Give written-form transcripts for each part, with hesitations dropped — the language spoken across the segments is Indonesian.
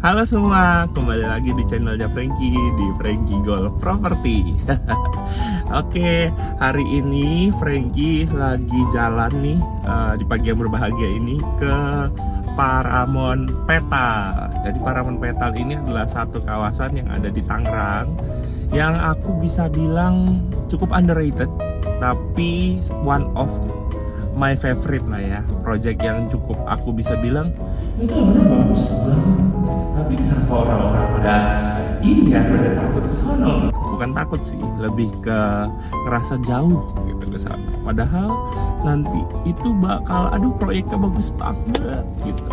Halo semua, kembali lagi di channelnya Frankie di Frankie Golf Property. Oke, hari ini Frankie lagi jalan nih di pagi yang berbahagia ini ke Paramount Petal. Jadi Paramount Petal ini adalah satu kawasan yang ada di Tangerang yang aku bisa bilang cukup underrated, tapi one of my favorite lah ya. Project yang cukup aku bisa bilang itu benar bagus banget. Tapi kenapa orang-orang pada ini ya pada takut ke sono? Bukan takut sih, lebih ke ngerasa jauh gitu ke sana. Padahal nanti itu bakal proyeknya bagus banget gitu.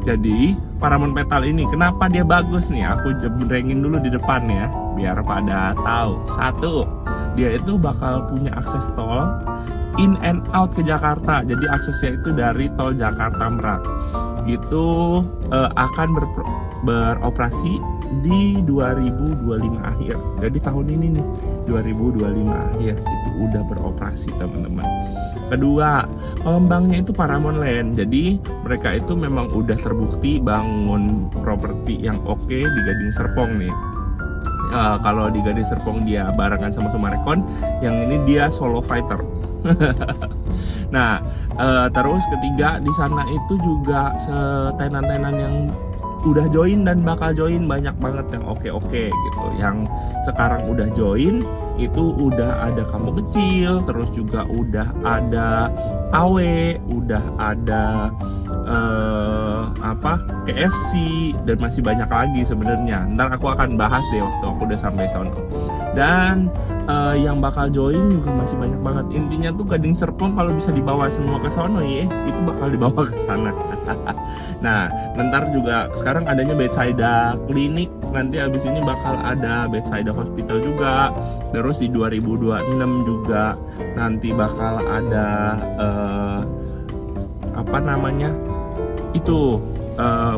Jadi Paramount Petal ini kenapa dia bagus nih? Aku jembrengin dulu di depan ya, biar pada tahu. Satu, dia itu bakal punya akses tol in and out ke Jakarta. Jadi aksesnya itu dari tol Jakarta Merak. Itu akan beroperasi di 2025 akhir. Jadi tahun ini nih 2025 akhir itu udah beroperasi teman-teman. Kedua, pengembangnya itu Paramount Land. Jadi mereka itu memang udah terbukti bangun properti yang oke di Gading Serpong nih. Kalau di Gading Serpong dia barengan sama Summarecon, yang ini dia solo fighter. Nah, terus ketiga di sana itu juga tenan-tenan yang udah join dan bakal join banyak banget yang oke gitu. Yang sekarang udah join itu udah ada Kampung Kecil, terus juga udah ada AW, udah ada KFC, dan masih banyak lagi sebenarnya. Ntar aku akan bahas deh waktu aku udah sampai sono. Dan yang bakal join juga masih banyak banget. Intinya tuh Gading Serpong kalau bisa dibawa semua ke sono ya, itu bakal dibawa ke sana. Nah, ntar juga sekarang adanya Bethsaida Klinik, nanti abis ini bakal ada Bethsaida Hospital juga. Terus di 2026 juga nanti bakal ada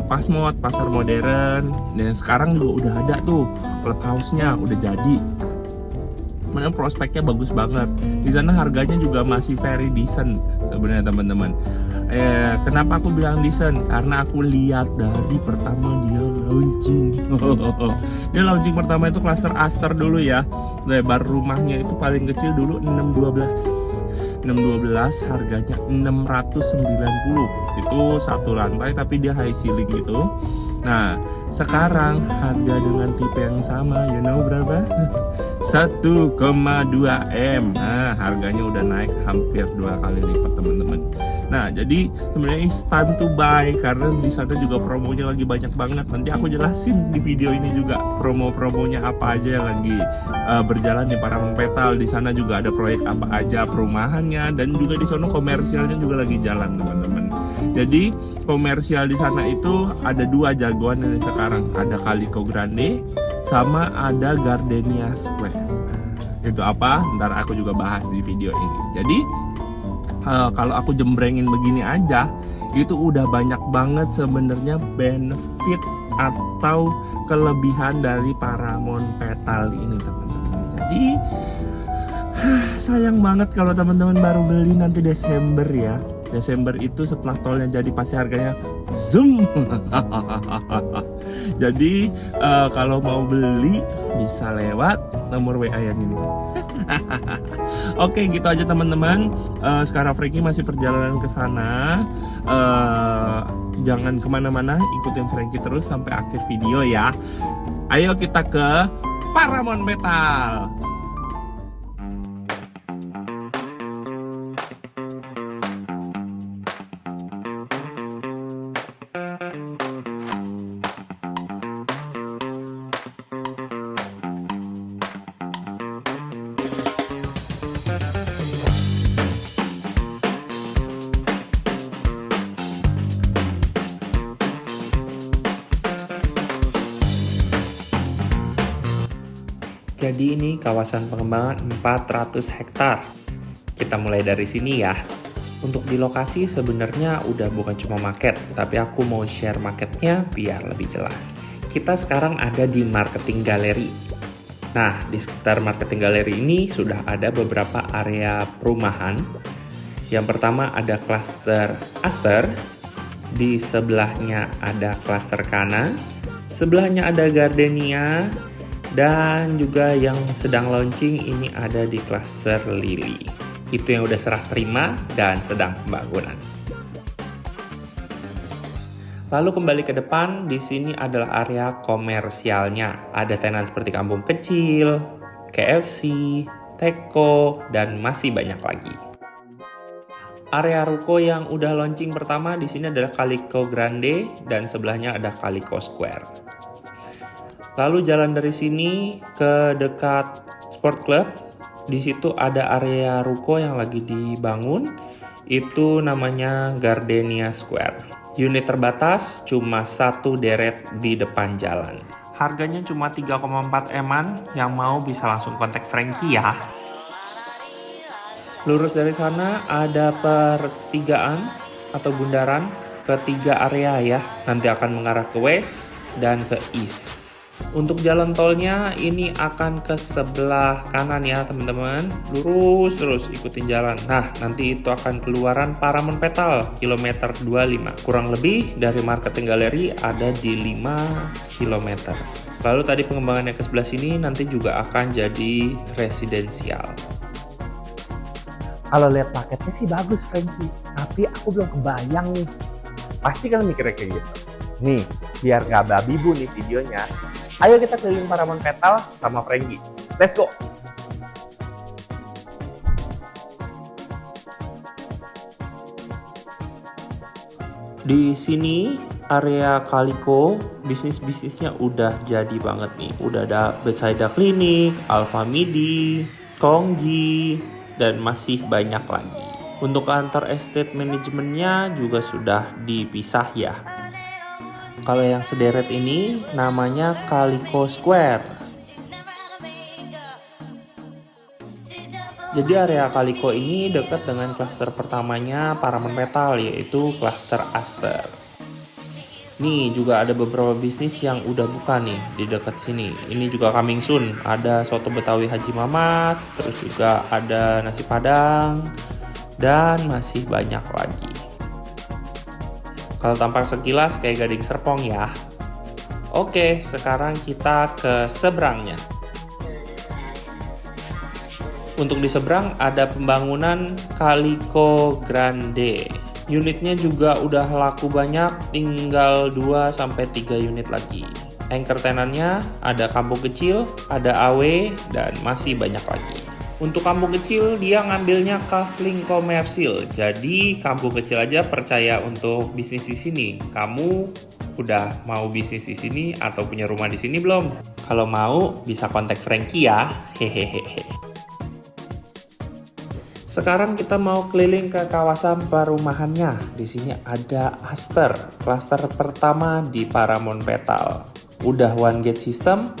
Pasmod, pasar modern, dan sekarang juga udah ada tuh clubhouse-nya udah jadi. Mana prospeknya bagus banget. Di sana harganya juga masih very decent sebenarnya teman-teman. Kenapa aku bilang decent? Karena aku lihat dari pertama dia launching. Dia launching pertama itu klaster Aster dulu ya. Lebar rumahnya itu paling kecil dulu 612 harganya 690. Itu satu lantai tapi dia high ceiling gitu. Nah, sekarang harga dengan tipe yang sama, you know berapa? 1,2 M. Nah, harganya udah naik hampir 2 kali lipat teman-teman. Nah, jadi sebenarnya it's time to buy karena di sana juga promonya lagi banyak banget. Nanti aku jelasin di video ini juga promo-promonya apa aja yang lagi berjalan di Paramount Petal. Di sana juga ada proyek apa aja perumahannya, dan juga di sana komersialnya juga lagi jalan teman-teman. Jadi komersial di sana itu ada 2 jagoan yang sekarang, ada Calico Grande sama ada Gardenia Square. Itu apa? Ntar aku juga bahas di video ini. Jadi kalau aku jembrengin begini aja, itu udah banyak banget sebenarnya benefit atau kelebihan dari Paramount Petal ini teman-teman. Jadi sayang banget kalau teman-teman baru beli nanti Desember ya. Desember itu setelah tolnya jadi pasti harganya zoom. Jadi kalau mau beli bisa lewat nomor WA yang ini. Oke, gitu aja teman-teman. Sekarang Frankie masih perjalanan ke sana. Jangan kemana-mana, ikutin Frankie terus sampai akhir video ya. Ayo kita ke Paramount Petal. Jadi ini kawasan pengembangan 400 hektar. Kita mulai dari sini ya. Untuk di lokasi sebenarnya udah bukan cuma market, tapi aku mau share marketnya biar lebih jelas. Kita sekarang ada di marketing gallery. Nah, di sekitar marketing gallery ini sudah ada beberapa area perumahan. Yang pertama ada klaster Aster, Di sebelahnya ada klaster Kana, sebelahnya ada Gardenia, dan juga yang sedang launching ini ada di klaster Lily. Itu yang udah serah terima dan sedang pembangunan. Lalu kembali ke depan, di sini adalah area komersialnya. Ada tenan seperti Kampung Kecil, KFC, Teko, dan masih banyak lagi. Area ruko yang udah launching pertama di sini adalah Kaliko Grande dan sebelahnya ada Kaliko Square. Lalu jalan dari sini ke dekat Sport Club. Di situ ada area ruko yang lagi dibangun. Itu namanya Gardenia Square. Unit terbatas cuma 1 deret di depan jalan. Harganya cuma 3,4 M-an, yang mau bisa langsung kontak Frankie ya. Lurus dari sana ada pertigaan atau bundaran ke 3 area ya. Nanti akan mengarah ke west dan ke east. Untuk jalan tolnya ini akan ke sebelah kanan ya teman-teman. Lurus terus ikutin jalan. Nah, nanti itu akan keluaran Paramount Petal kilometer 25. Kurang lebih dari marketing galeri ada di 5 km. Lalu tadi pengembangan yang ke sebelah sini nanti juga akan jadi residensial. Kalau lihat paketnya sih bagus Frankie, tapi aku belum kebayang nih. Pasti kan mikirnya kayak gitu. Nih, biar nggak babi bu nih videonya, ayo kita keliling Paramount Petal sama Frankie. Let's go! Di sini area Kaliko bisnisnya udah jadi banget nih. Udah ada Bethsaida Clinic, Alpha Midi, Kongji, dan masih banyak lagi. Untuk kantor estate manajemennya juga sudah dipisah ya. Kalau yang sederet ini namanya Kaliko Square. Jadi area Kaliko ini dekat dengan klaster pertamanya Paramount Petal, yaitu klaster Aster. Nih juga ada beberapa bisnis yang udah buka nih di dekat sini. Ini juga coming soon. Ada soto Betawi Haji Mamat, terus juga ada nasi Padang, dan masih banyak lagi. Kalau tampak sekilas kayak Gading Serpong ya. Oke, sekarang kita ke seberangnya. Untuk di seberang ada pembangunan Kaliko Grande. Unitnya juga udah laku banyak, tinggal 2-3 unit lagi. Anchor tenannya ada Kampung Kecil, ada AW, dan masih banyak lagi. Untuk Kampung Kecil dia ngambilnya kafling komersil. Jadi Kampung Kecil aja percaya untuk bisnis di sini. Kamu udah mau bisnis di sini atau punya rumah di sini belum? Kalau mau bisa kontak Frankie ya. Hehehe. Sekarang kita mau keliling ke kawasan perumahannya. Di sini ada Aster, klaster pertama di Paramount Petal. Udah one gate system.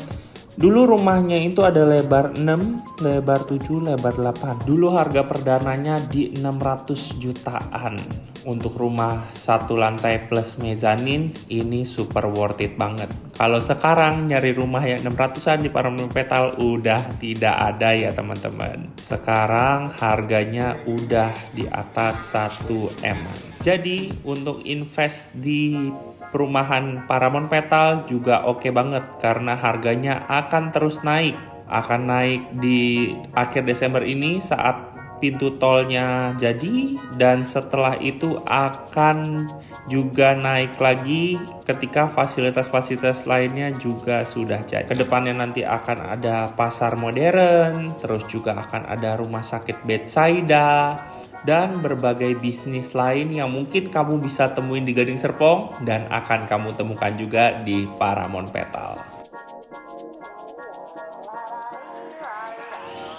Dulu rumahnya itu ada lebar 6, lebar 7, lebar 8. Dulu harga perdananya di 600 jutaan. Untuk rumah 1 lantai plus mezanin ini super worth it banget. Kalau sekarang nyari rumah yang 600-an di Paramount Petal udah tidak ada ya teman-teman. Sekarang harganya udah di atas 1 M. Jadi untuk invest di perumahan Paramount Petal juga oke banget karena harganya akan terus naik. Akan naik di akhir Desember ini saat pintu tolnya jadi, dan setelah itu akan juga naik lagi ketika fasilitas-fasilitas lainnya juga sudah jadi. Kedepannya nanti akan ada pasar modern, terus juga akan ada rumah sakit Bethsaida, dan berbagai bisnis lain yang mungkin kamu bisa temuin di Gading Serpong dan akan kamu temukan juga di Paramount Petal.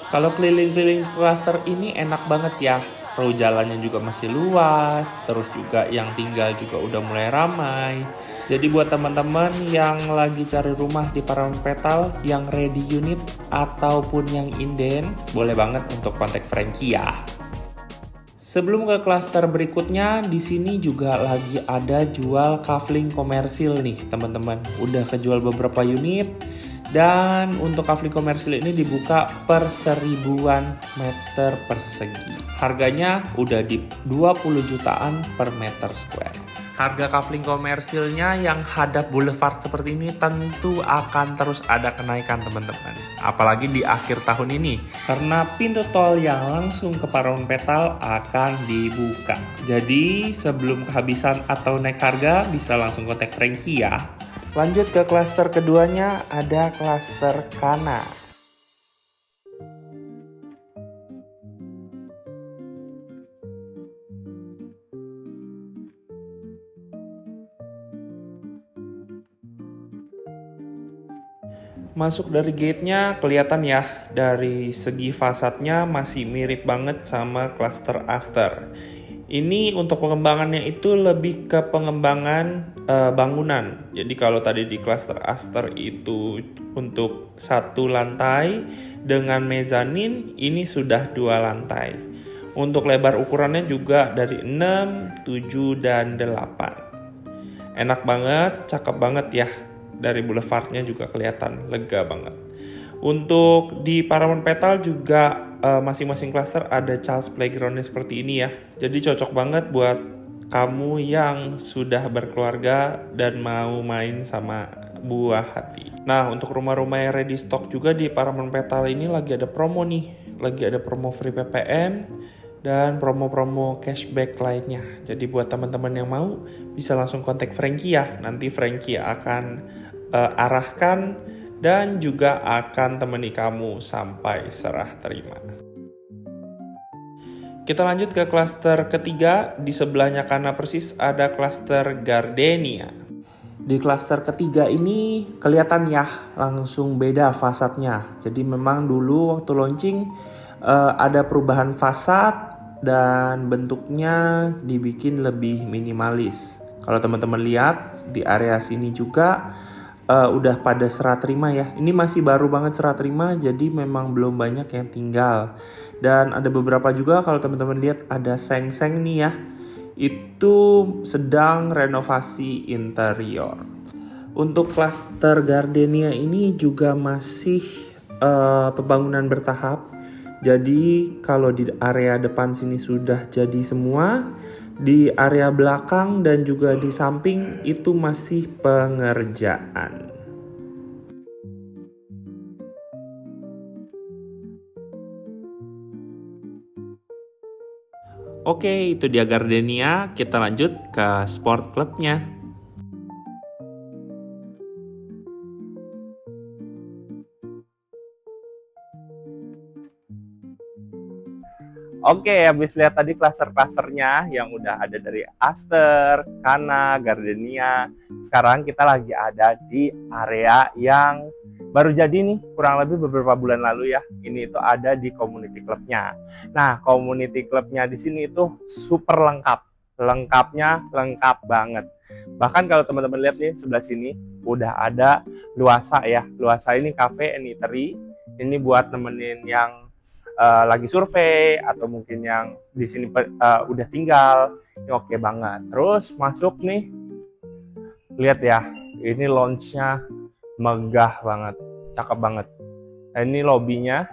Kalau keliling-keliling klaster ini enak banget ya. Road jalannya juga masih luas, terus juga yang tinggal juga udah mulai ramai. Jadi buat teman-teman yang lagi cari rumah di Paramount Petal yang ready unit ataupun yang inden, boleh banget untuk kontak Frankie ya. Sebelum ke klaster berikutnya, di sini juga lagi ada jual kafling komersil nih teman-teman. Udah kejual beberapa unit. Dan untuk kafling komersil ini dibuka per 1000-an meter persegi. Harganya udah di 20 jutaan per meter square. Harga kafling komersilnya yang hadap boulevard seperti ini tentu akan terus ada kenaikan teman-teman. Apalagi di akhir tahun ini. Karena pintu tol yang langsung ke Parawan Petal akan dibuka. Jadi sebelum kehabisan atau naik harga bisa langsung kontak Frankie ya. Lanjut ke klaster keduanya, ada klaster Kana. Masuk dari gate-nya kelihatan ya, dari segi fasadnya masih mirip banget sama klaster Aster. Ini untuk pengembangannya itu lebih ke pengembangan bangunan. Jadi kalau tadi di klaster Aster itu untuk 1 lantai dengan mezanin, ini sudah 2 lantai. Untuk lebar ukurannya juga dari 6, 7, dan 8. Enak banget, cakep banget ya. Dari boulevardnya juga kelihatan lega banget. Untuk di Parawan Petal juga masing-masing klaster ada child's playgroundnya seperti ini ya. Jadi cocok banget buat kamu yang sudah berkeluarga dan mau main sama buah hati. Nah, untuk rumah-rumah yang ready stock juga di Parawan Petal ini lagi ada promo nih. Lagi ada promo free PPN dan promo-promo cashback lainnya. Jadi buat teman-teman yang mau bisa langsung kontak Frankie ya. Nanti Frankie akan arahkan dan juga akan temani kamu sampai serah terima. Kita lanjut ke klaster ketiga. Di sebelahnya Kana persis ada klaster Gardenia. Di klaster ketiga ini kelihatan ya langsung beda fasadnya. Jadi memang dulu waktu launching ada perubahan fasad dan bentuknya dibikin lebih minimalis. Kalau teman-teman lihat di area sini juga udah pada serah terima ya. Ini masih baru banget serah terima, jadi memang belum banyak yang tinggal. Dan ada beberapa juga kalau teman-teman lihat ada seng-seng nih ya. Itu sedang renovasi interior. Untuk klaster Gardenia ini juga masih pembangunan bertahap. Jadi kalau di area depan sini sudah jadi semua, di area belakang dan juga di samping itu masih pengerjaan. Oke, itu dia Gardenia. Kita lanjut ke sport clubnya. Oke, habis lihat tadi klaster-klasternya yang udah ada dari Aster, Kana, Gardenia. Sekarang kita lagi ada di area yang baru jadi nih, kurang lebih beberapa bulan lalu ya. Ini itu ada di community clubnya. Nah, community clubnya di sini itu super lengkap. Lengkapnya lengkap banget. Bahkan kalau teman-teman lihat nih sebelah sini udah ada Luasa ya. Luasa ini cafe and eatery. Ini buat nemenin yang lagi survei atau mungkin yang di sini udah tinggal, ini oke banget. Terus masuk nih, lihat ya, ini lounge-nya megah banget, cakep banget. Nah, ini lobbynya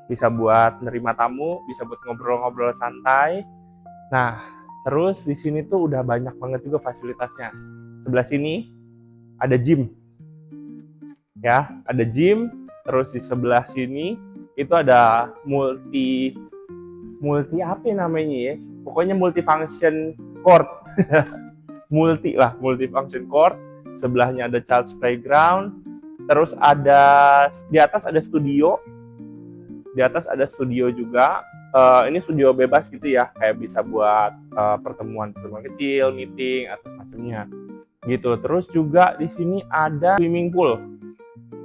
bisa buat nerima tamu, bisa buat ngobrol-ngobrol santai. Nah, terus di sini tuh udah banyak banget juga fasilitasnya. Sebelah sini ada gym, ya, ada gym. Terus di sebelah sini itu ada multi apa namanya ya, pokoknya multifunction court. multifunction court. Sebelahnya ada child's playground, terus ada di atas ada studio, juga. Ini studio bebas gitu ya, kayak bisa buat pertemuan kecil, meeting atau macamnya gitu. Terus juga di sini ada swimming pool.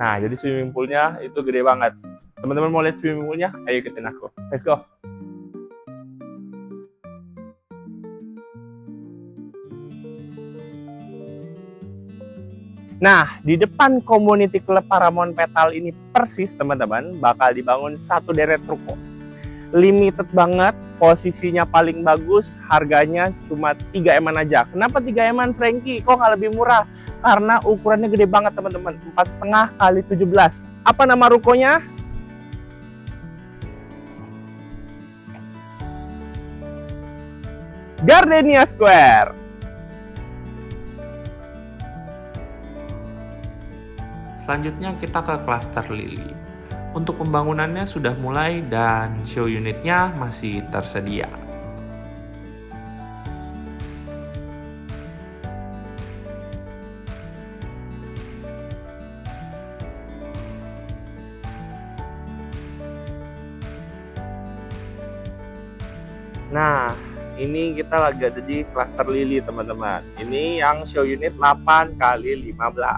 Nah, jadi swimming poolnya itu gede banget. Teman-teman mau lihat swimming poolnya? Ayo ikutin aku. Let's go. Nah, di depan community club Parawan Petal ini persis teman-teman bakal dibangun satu deret ruko. Limited banget, posisinya paling bagus, harganya cuma 3 M-an aja. Kenapa 3 M-an, Frankie? Kok nggak lebih murah? Karena ukurannya gede banget teman-teman, 4,5 kali 17. Apa nama rukonya? Gardenia Square. Selanjutnya kita ke klaster Lili. Untuk pembangunannya sudah mulai dan show unitnya masih tersedia. Nah, ini kita lagi ada di klaster Lili, teman-teman. Ini yang show unit 8x15.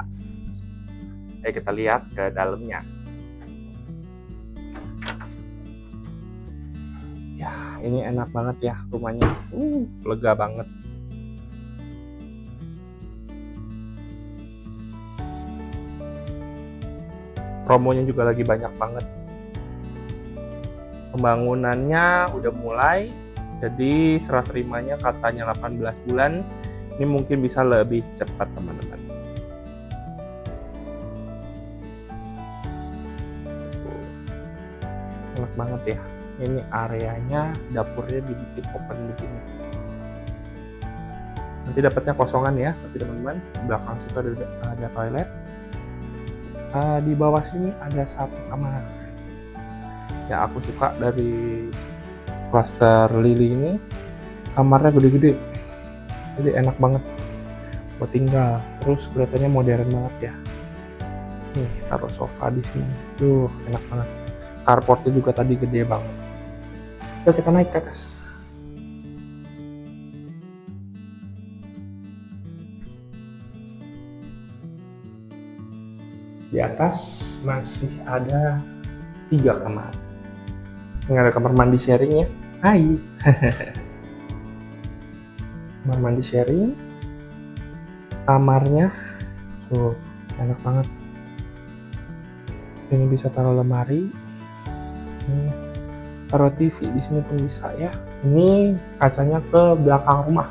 Ayo kita lihat ke dalamnya. Ya, ini enak banget ya rumahnya. Lega banget. Promonya juga lagi banyak banget. Pembangunannya udah mulai. Jadi serah terimanya katanya 18 bulan. Ini mungkin bisa lebih cepat, teman-teman. Enak banget ya. Ini areanya, dapurnya dibikin open begini. Nanti dapatnya kosongan ya, tapi teman-teman. Di belakang situ ada toilet. Di bawah sini ada satu kamar. Ya, aku suka dari klaster Lili ini, kamarnya gede-gede, jadi enak banget buat tinggal. Terus kelihatannya modern banget ya. Nih, taruh sofa di sini, tuh enak banget. Carportnya juga tadi gede banget. Yuk kita naik ke atas. Di atas masih ada 3 kamar. Ini ada kamar mandi sharing ya. Hai. Kamar mandi sharing. Kamarnya tuh enak banget. Ini bisa taruh lemari. Taruh TV di sini pun bisa ya. Ini kacanya ke belakang rumah.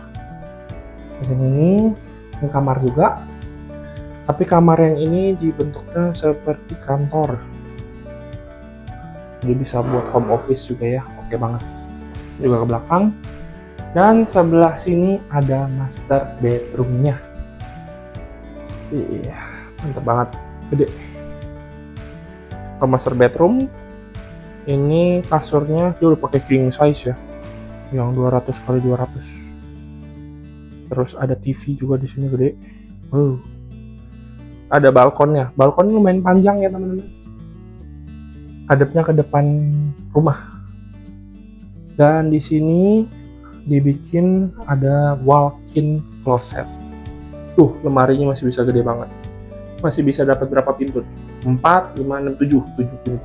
Di sini kamar juga. Tapi kamar yang ini dibentuknya seperti kantor. Jadi bisa buat home office juga ya, oke banget. Juga ke belakang. Dan sebelah sini ada master bedroomnya. Iya, mantap banget, gede. Ke master bedroom, ini kasurnya dia udah pakai king size ya, yang 200x200. Terus ada TV juga di sini gede. Ada balkonnya, balkon lumayan panjang ya teman-teman. Hadapnya ke depan rumah. Dan di sini dibikin ada walk-in closet. Tuh, lemarinya masih bisa gede banget. Masih bisa dapat berapa pintu? 4, 5, 6, 7 pintu.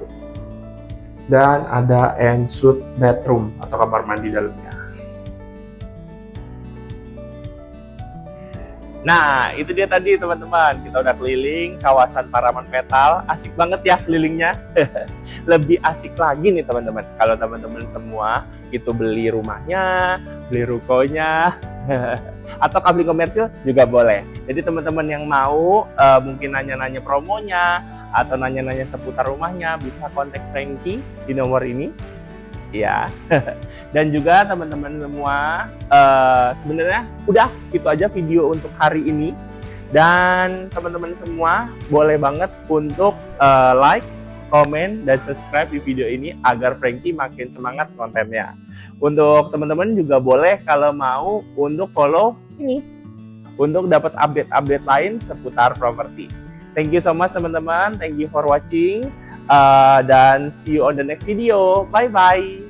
Dan ada ensuite bedroom atau kamar mandi dalamnya. Nah, itu dia tadi teman-teman. Kita udah keliling kawasan Paraman Petal. Asik banget ya kelilingnya. Lebih asik lagi nih teman-teman. Kalau teman-teman semua itu beli rumahnya, beli rukonya, atau kabel komersil juga boleh. Jadi teman-teman yang mau mungkin nanya-nanya promonya, atau nanya-nanya seputar rumahnya, bisa kontak Frankie di nomor ini. Ya, dan juga teman-teman semua sebenarnya udah itu aja video untuk hari ini. Dan teman-teman semua boleh banget untuk like, komen, dan subscribe di video ini agar Frankie makin semangat kontennya. Untuk teman-teman juga boleh kalau mau untuk follow ini untuk dapat update-update lain seputar properti. Thank you so much teman-teman, thank you for watching. Dan see you on the next video. Bye bye.